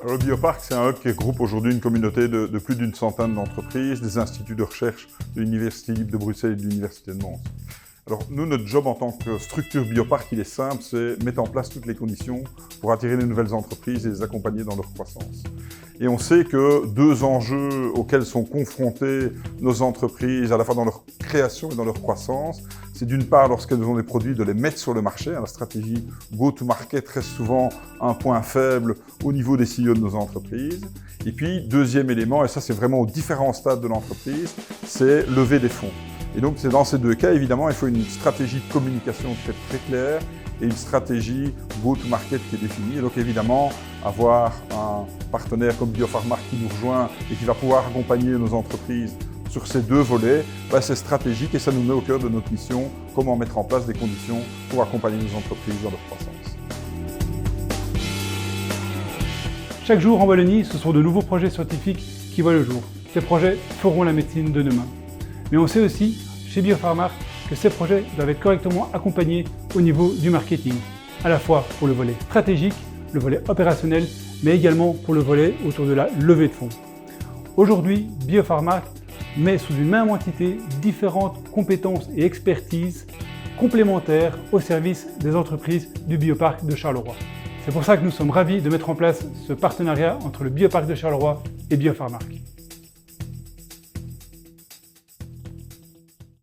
Alors, le Bioparc, c'est un hub qui regroupe aujourd'hui une communauté de plus d'une centaine d'entreprises, des instituts de recherche de l'Université libre de Bruxelles et de l'Université de Mons. Alors nous, notre job en tant que structure Bioparc, il est simple, c'est mettre en place toutes les conditions pour attirer de nouvelles entreprises et les accompagner dans leur croissance. Et on sait que deux enjeux auxquels sont confrontées nos entreprises, à la fois dans leur création et dans leur croissance, c'est d'une part, lorsqu'elles ont des produits, de les mettre sur le marché. La stratégie go-to-market reste souvent un point faible au niveau des CEO de nos entreprises. Et puis, deuxième élément, et ça c'est vraiment aux différents stades de l'entreprise, c'est lever des fonds. Et donc, c'est dans ces deux cas, évidemment, il faut une stratégie de communication très claire et une stratégie go-to-market qui est définie. Et donc, évidemment, avoir un partenaire comme Biopharmark qui nous rejoint et qui va pouvoir accompagner nos entreprises sur ces deux volets, c'est stratégique et ça nous met au cœur de notre mission, comment mettre en place des conditions pour accompagner nos entreprises dans leur croissance. Chaque jour en Wallonie, ce sont de nouveaux projets scientifiques qui voient le jour. Ces projets feront la médecine de demain. Mais on sait aussi, chez Biopharmark, que ces projets doivent être correctement accompagnés au niveau du marketing, à la fois pour le volet stratégique, le volet opérationnel, mais également pour le volet autour de la levée de fonds. Aujourd'hui, Biopharmark met sous une même entité différentes compétences et expertises complémentaires au service des entreprises du Bioparc de Charleroi. C'est pour ça que nous sommes ravis de mettre en place ce partenariat entre le Bioparc de Charleroi et Biopharmark.